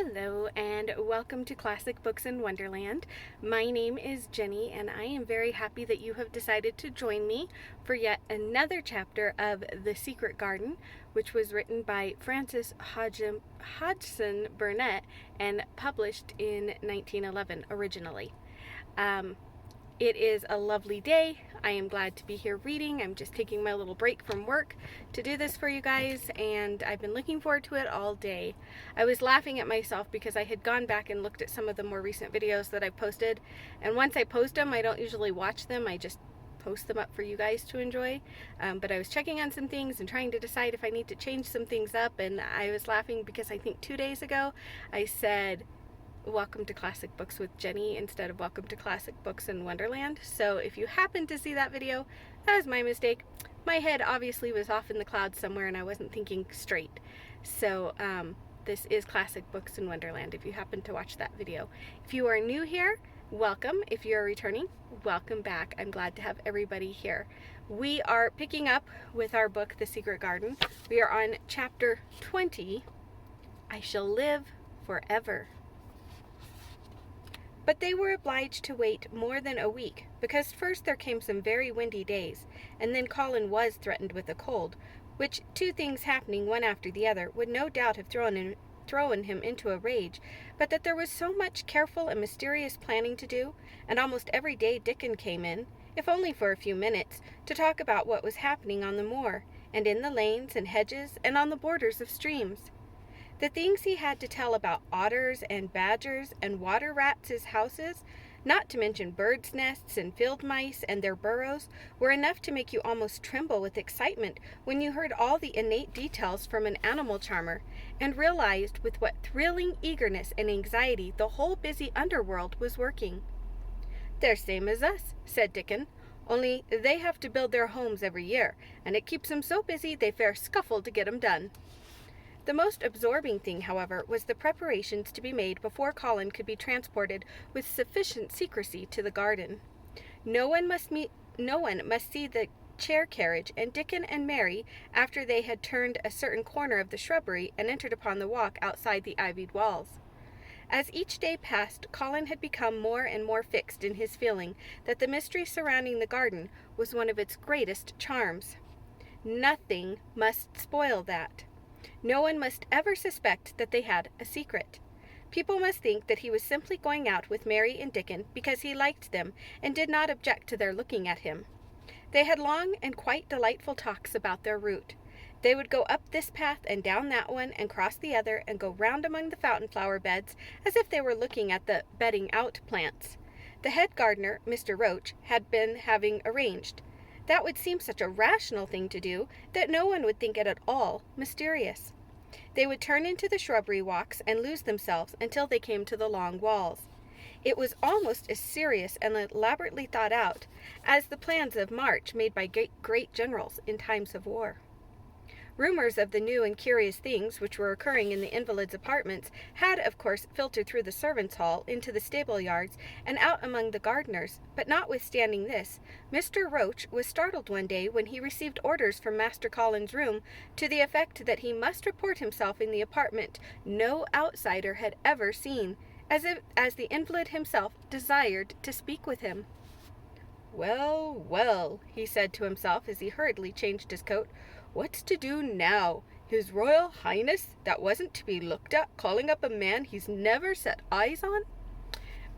Hello and welcome to Classic Books in Wonderland. My name is Jenny and I am very happy that you have decided to join me for yet another chapter of The Secret Garden, which was written by Frances Hodgson Burnett and published in 1911 originally. It is a lovely day. I am glad to be here reading. I'm just taking my little break from work to do this for you guys, and I've been looking forward to it all day. I was laughing at myself because I had gone back and looked at some of the more recent videos that I've posted, and once I post them, I don't usually watch them. I just post them up for you guys to enjoy. But I was checking on some things and trying to decide if I need to change some things up, and I was laughing because I think 2 days ago I said, "Welcome to Classic Books with Jenny" instead of "Welcome to Classic Books in Wonderland." So if you happen to see that video, that was my mistake. My head obviously was off in the clouds somewhere and I wasn't thinking straight. So this is Classic Books in Wonderland if you happen to watch that video. If you are new here, welcome. If you're returning, welcome back. I'm glad to have everybody here. We are picking up with our book, The Secret Garden. We are on chapter 20, I Shall Live Forever. But they were obliged to wait more than a week, because first there came some very windy days, and then Colin was threatened with a cold, which, two things happening one after the other, would no doubt have thrown him into a rage, but that there was so much careful and mysterious planning to do, and almost every day Dickon came in, if only for a few minutes, to talk about what was happening on the moor, and in the lanes and hedges, and on the borders of streams. The things he had to tell about otters and badgers and water rats' houses, not to mention birds' nests and field mice and their burrows, were enough to make you almost tremble with excitement when you heard all the innate details from an animal charmer, and realized with what thrilling eagerness and anxiety the whole busy underworld was working. "They're same as us," said Dickon, "only they have to build their homes every year, and it keeps 'em so busy they fair scuffle to get 'em done." The most absorbing thing, however, was the preparations to be made before Colin could be transported with sufficient secrecy to the garden. No one must see the chair carriage, and Dickon and Mary, after they had turned a certain corner of the shrubbery and entered upon the walk outside the ivied walls. As each day passed, Colin had become more and more fixed in his feeling that the mystery surrounding the garden was one of its greatest charms. Nothing must spoil that. No one must ever suspect that they had a secret. People must think that he was simply going out with Mary and Dickon because he liked them and did not object to their looking at him. They had long and quite delightful talks about their route. They would go up this path and down that one and cross the other and go round among the fountain flower beds as if they were looking at the bedding out plants. The head gardener, Mr. Roach, had been having arranged. That would seem such a rational thing to do that no one would think it at all mysterious. They would turn into the shrubbery walks and lose themselves until they came to the long walls. It was almost as serious and elaborately thought out as the plans of march made by great generals in times of war. Rumors of the new and curious things which were occurring in the invalids' apartments had, of course, filtered through the servants' hall into the stable yards and out among the gardeners, but notwithstanding this, Mr. Roach was startled one day when he received orders from Master Colin's room to the effect that he must report himself in the apartment no outsider had ever seen, as the invalid himself desired to speak with him. "Well, well," he said to himself as he hurriedly changed his coat, "what's to do now? His Royal Highness, that wasn't to be looked at, calling up a man he's never set eyes on?"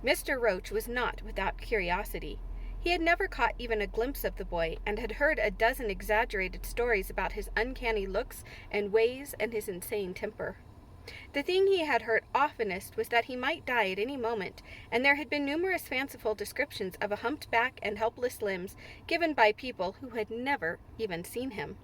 Mr. Roach was not without curiosity. He had never caught even a glimpse of the boy, and had heard a dozen exaggerated stories about his uncanny looks and ways and his insane temper. The thing he had heard oftenest was that he might die at any moment, and there had been numerous fanciful descriptions of a humped back and helpless limbs given by people who had never even seen him.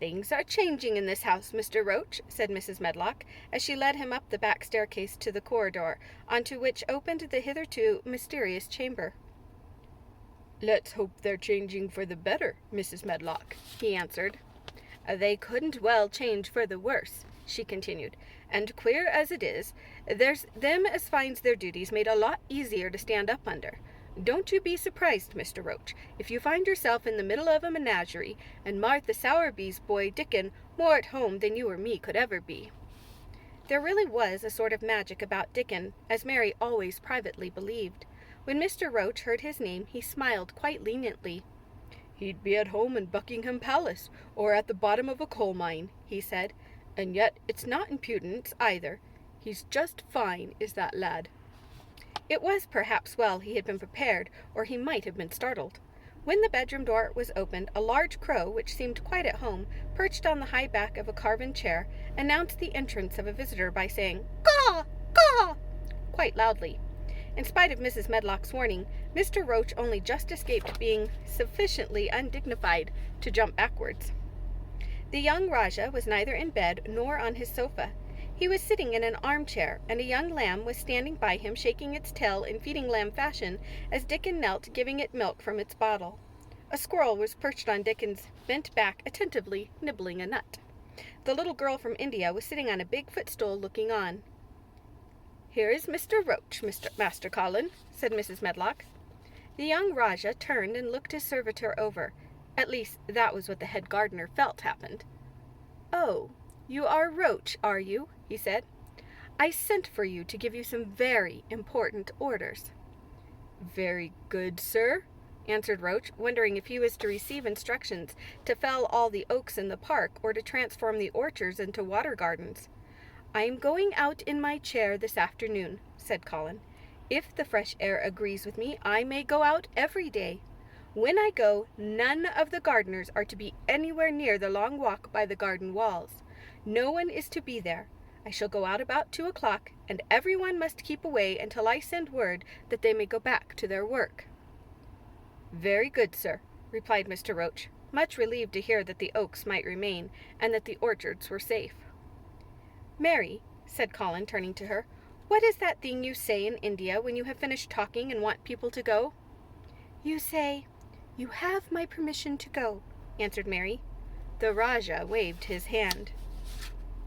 "Things are changing in this house, Mr. Roach," said Mrs. Medlock, as she led him up the back staircase to the corridor, onto which opened the hitherto mysterious chamber. "Let's hope they're changing for the better, Mrs. Medlock," he answered. "They couldn't well change for the worse," she continued, "and queer as it is, there's them as finds their duties made a lot easier to stand up under. Don't you be surprised, Mr. Roach, if you find yourself in the middle of a menagerie, and Martha Sowerby's boy Dickon more at home than you or me could ever be." There really was a sort of magic about Dickon, as Mary always privately believed. When Mr. Roach heard his name, he smiled quite leniently. "He'd be at home in Buckingham Palace, or at the bottom of a coal mine," he said. "And yet it's not impudence, either. He's just fine, is that lad." It was perhaps well he had been prepared, or he might have been startled. When the bedroom door was opened, a large crow, which seemed quite at home, perched on the high back of a carven chair, announced the entrance of a visitor by saying, "Caw! Caw!" quite loudly. In spite of Mrs. Medlock's warning, Mr. Roach only just escaped being sufficiently undignified to jump backwards. The young Rajah was neither in bed nor on his sofa. He was sitting in an armchair, and a young lamb was standing by him, shaking its tail in feeding lamb fashion as Dickon knelt, giving it milk from its bottle. A squirrel was perched on Dickon's bent back, attentively nibbling a nut. The little girl from India was sitting on a big footstool, looking on. "Here is Mr. Roach, Master Colin," said Mrs. Medlock. The young Rajah turned and looked his servitor over. At least, that was what the head gardener felt happened. "Oh, you are Roach, are you?" he said. "I sent for you to give you some very important orders." "Very good, sir," answered Roach, wondering if he was to receive instructions to fell all the oaks in the park or to transform the orchards into water gardens. "I am going out in my chair this afternoon," said Colin. "If the fresh air agrees with me, I may go out every day. When I go, none of the gardeners are to be anywhere near the long walk by the garden walls. No one is to be there. I shall go out about 2 o'clock, and everyone must keep away until I send word that they may go back to their work." "Very good, sir," replied Mr. Roach, much relieved to hear that the oaks might remain, and that the orchards were safe. "Mary," said Colin, turning to her, "what is that thing you say in India when you have finished talking and want people to go?" "You say, 'You have my permission to go,'" answered Mary. The Rajah waved his hand.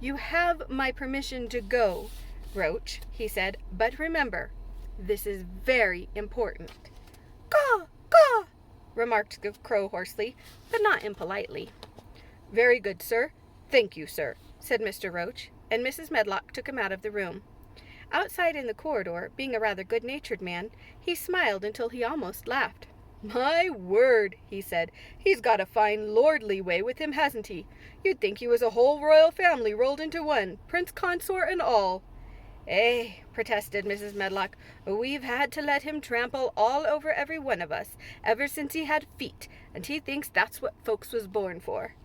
"You have my permission to go, Roach," he said, "but remember, this is very important." "Caw! Caw!" remarked the crow hoarsely, but not impolitely. "Very good, sir. Thank you, sir," said Mr. Roach, and Mrs. Medlock took him out of the room. Outside in the corridor, being a rather good-natured man, he smiled until he almost laughed. "My word," he said, "he's got a fine lordly way with him, hasn't he? You'd think he was a whole royal family rolled into one, prince consort and all." "Eh," protested Mrs. Medlock, "we've had to let him trample all over every one of us, ever since he had feet, and he thinks that's what folks was born for."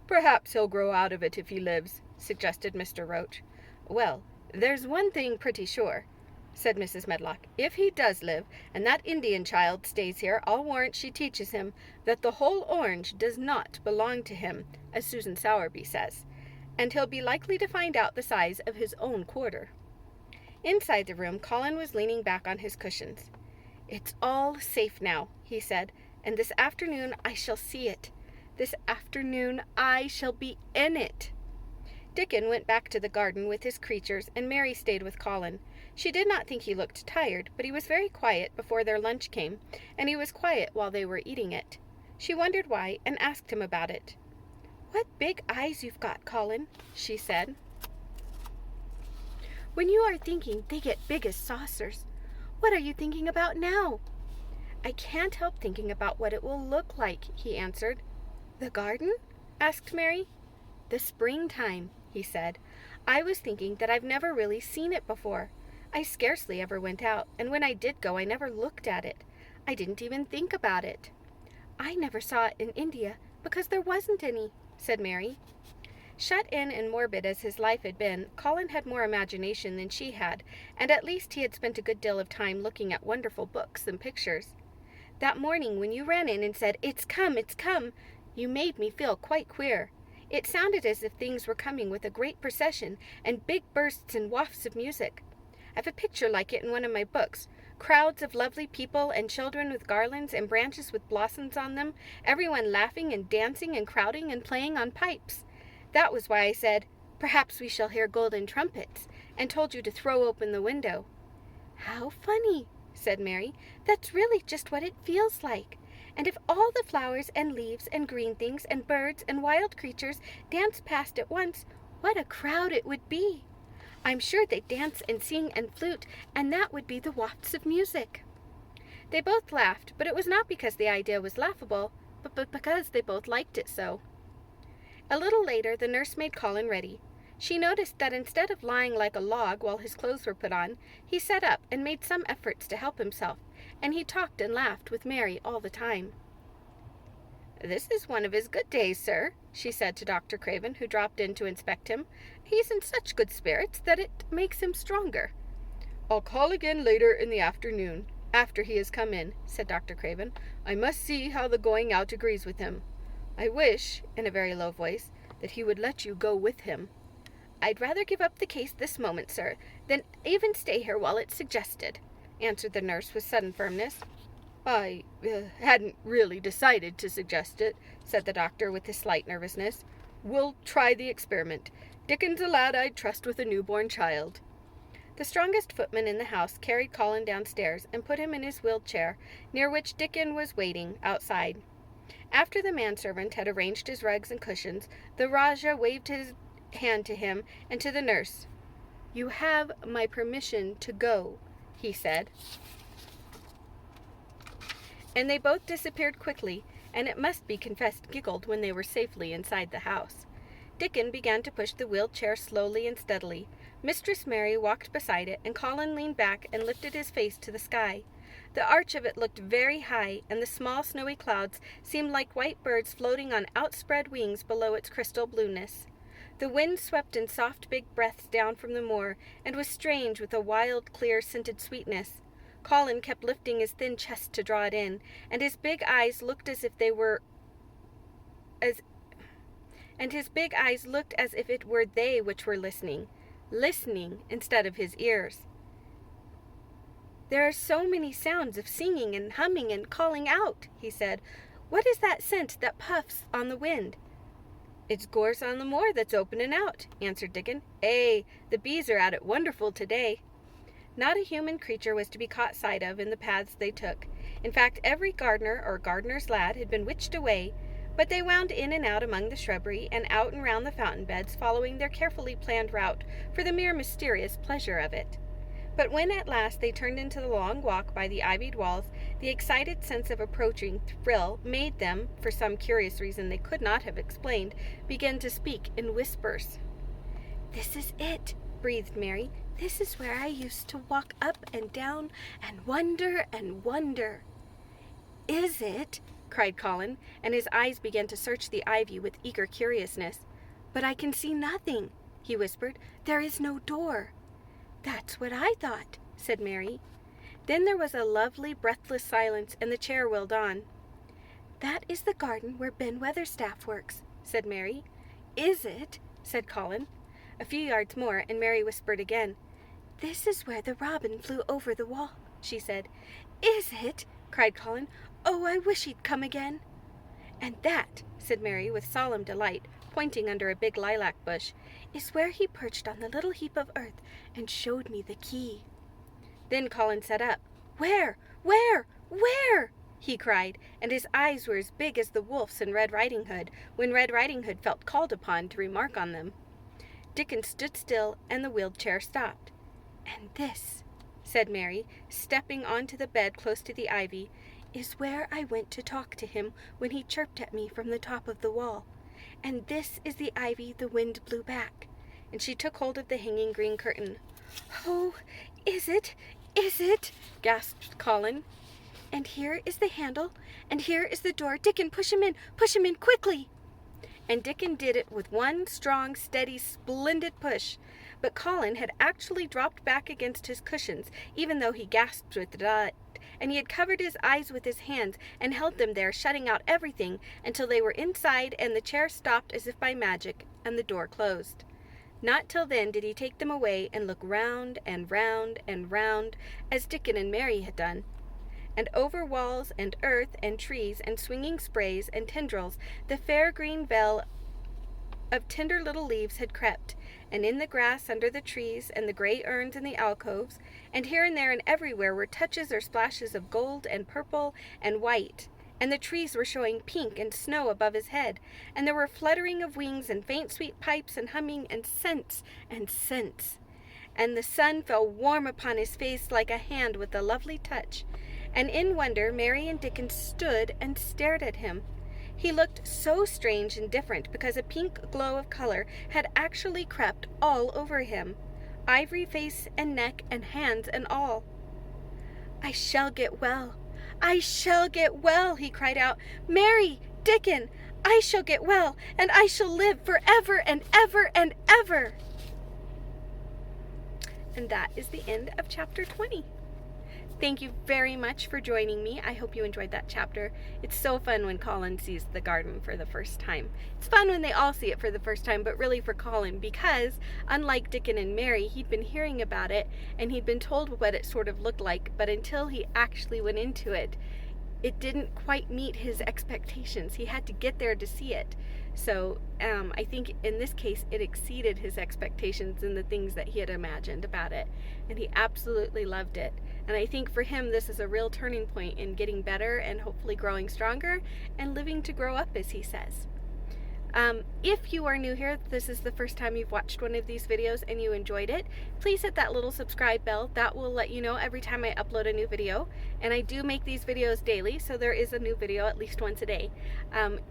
"Perhaps he'll grow out of it if he lives," suggested Mr. Roach. "Well, there's one thing pretty sure," said Mrs. Medlock. "If he does live, and that Indian child stays here, I'll warrant she teaches him that the whole orange does not belong to him, as Susan Sowerby says, and he'll be likely to find out the size of his own quarter." Inside the room, Colin was leaning back on his cushions. "It's all safe now," he said, "and this afternoon I shall see it. This afternoon I shall be in it." Dickon went back to the garden with his creatures, and Mary stayed with Colin. She did not think he looked tired, but he was very quiet before their lunch came, and he was quiet while they were eating it. She wondered why, and asked him about it. "What big eyes you've got, Colin," she said. "When you are thinking, they get big as saucers. What are you thinking about now?" "I can't help thinking about what it will look like," he answered. "The garden?" asked Mary. "The springtime," he said. "I was thinking that I've never really seen it before. I scarcely ever went out, and when I did go, I never looked at it. I didn't even think about it." "I never saw it in India, because there wasn't any," said Mary. Shut in and morbid as his life had been, Colin had more imagination than she had, and at least he had spent a good deal of time looking at wonderful books and pictures. "That morning when you ran in and said, 'It's come, it's come,' you made me feel quite queer. It sounded as if things were coming with a great procession and big bursts and wafts of music. I've a picture like it in one of my books. Crowds of lovely people and children with garlands and branches with blossoms on them, everyone laughing and dancing and crowding and playing on pipes. That was why I said, 'Perhaps we shall hear golden trumpets,' and told you to throw open the window." "How funny," said Mary. "That's really just what it feels like. And if all the flowers and leaves and green things and birds and wild creatures danced past at once, what a crowd it would be. I'm sure they'd dance and sing and flute, and that would be the wafts of music." They both laughed, but it was not because the idea was laughable, but because they both liked it so. A little later, the nurse made Colin ready. She noticed that instead of lying like a log while his clothes were put on, he sat up and made some efforts to help himself, and he talked and laughed with Mary all the time. "This is one of his good days, sir," she said to Dr. Craven, who dropped in to inspect him. "He's in such good spirits that it makes him stronger." "I'll call again later in the afternoon, after he has come in," said Dr. Craven. "I must see how the going out agrees with him. I wish," in a very low voice, "that he would let you go with him." "I'd rather give up the case this moment, sir, than even stay here while it's suggested," answered the nurse with sudden firmness. "I hadn't really decided to suggest it," said the doctor with his slight nervousness. "We'll try the experiment. Dickon's a lad I'd trust with a newborn child." The strongest footman in the house carried Colin downstairs and put him in his wheeled chair, near which Dickon was waiting outside. After the manservant had arranged his rugs and cushions, the Rajah waved his hand to him and to the nurse. "You have my permission to go," he said. And they both disappeared quickly, and it must be confessed giggled when they were safely inside the house. Dickon began to push the wheeled chair slowly and steadily. Mistress Mary walked beside it, and Colin leaned back and lifted his face to the sky. The arch of it looked very high, and the small snowy clouds seemed like white birds floating on outspread wings below its crystal blueness. The wind swept in soft big breaths down from the moor, and was strange with a wild, clear, scented sweetness. Colin kept lifting his thin chest to draw it in, and his big eyes looked as if it were they which were listening instead of his ears. "There are so many sounds of singing and humming and calling out," he said. "What is that scent that puffs on the wind?" "It's gorse on the moor that's opening out," answered Dickon. "Eh, the bees are at it wonderful today." Not a human creature was to be caught sight of in the paths they took. In fact, every gardener or gardener's lad had been witched away, but they wound in and out among the shrubbery and out and round the fountain beds, following their carefully planned route for the mere mysterious pleasure of it. But when at last they turned into the long walk by the ivied walls, the excited sense of approaching thrill made them, for some curious reason they could not have explained, begin to speak in whispers. "This is it," breathed Mary. "This is where I used to walk up and down and wonder and wonder." "Is it?" cried Colin, and his eyes began to search the ivy with eager curiousness. "But I can see nothing," he whispered. "There is no door." "That's what I thought," said Mary. Then there was a lovely, breathless silence, and the chair wheeled on. "That is the garden where Ben Weatherstaff works," said Mary. "Is it?" said Colin. A few yards more, and Mary whispered again. "This is where the robin flew over the wall," she said. "Is it?" cried Colin. "Oh, I wish he'd come again." "And that," said Mary with solemn delight, pointing under a big lilac bush, "is where he perched on the little heap of earth and showed me the key." Then Colin sat up. "Where? Where? Where?" he cried, and his eyes were as big as the wolf's in Red Riding Hood, when Red Riding Hood felt called upon to remark on them. Dickon stood still, and the wheeled chair stopped. "And this," said Mary, stepping onto the bed close to the ivy, "is where I went to talk to him when he chirped at me from the top of the wall. And this is the ivy the wind blew back." And she took hold of the hanging green curtain. "Oh, is it? Is it?" gasped Colin. "And here is the handle, and here is the door. Dickon, push him in quickly." And Dickon did it with one strong, steady, splendid push. But Colin had actually dropped back against his cushions, even though he gasped with delight, and he had covered his eyes with his hands and held them there, shutting out everything, until they were inside and the chair stopped as if by magic, and the door closed. Not till then did he take them away and look round and round and round, as Dickon and Mary had done. And over walls and earth and trees and swinging sprays and tendrils the fair green veil of tender little leaves had crept, and in the grass under the trees and the gray urns in the alcoves, and here and there and everywhere were touches or splashes of gold and purple and white, and the trees were showing pink and snow above his head, and there were fluttering of wings and faint sweet pipes and humming and scents and scents. and the sun fell warm upon his face like a hand with a lovely touch. And in wonder Mary and Dickon stood and stared at him. He looked so strange and different because a pink glow of color had actually crept all over him, ivory face and neck and hands and all. "I shall get well, I shall get well," he cried out. "Mary, Dickon, I shall get well, and I shall live forever and ever and ever." And that is the end of chapter 20. Thank you very much for joining me. I hope you enjoyed that chapter. It's so fun when Colin sees the garden for the first time. It's fun when they all see it for the first time, but really for Colin, because unlike Dickon and Mary, he'd been hearing about it and he'd been told what it sort of looked like, but until he actually went into it, it didn't quite meet his expectations. He had to get there to see it. So I think in this case it exceeded his expectations and the things that he had imagined about it, and he absolutely loved it. And I think for him this is a real turning point in getting better and hopefully growing stronger and living to grow up, as he says. If you are new here, this is the first time you've watched one of these videos and you enjoyed it, please hit that little subscribe bell. That will let you know every time I upload a new video. And I do make these videos daily, so there is a new video at least once a day.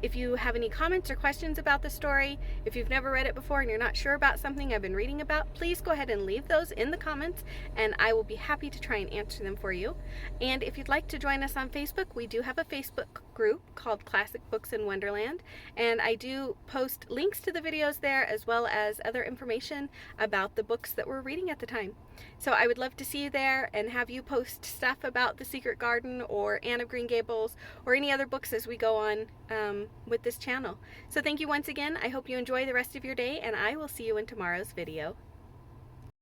If you have any comments or questions about the story, if you've never read it before and you're not sure about something I've been reading about, please go ahead and leave those in the comments and I will be happy to try and answer them for you. And if you'd like to join us on Facebook, we do have a Facebook group called Classic Books in Wonderland, and I do post links to the videos there as well as other information about the books that we're reading at the time. So I would love to see you there and have you post stuff about The Secret Garden or Anne of Green Gables or any other books as we go on with this channel. So thank you once again. I hope you enjoy the rest of your day, and I will see you in tomorrow's video.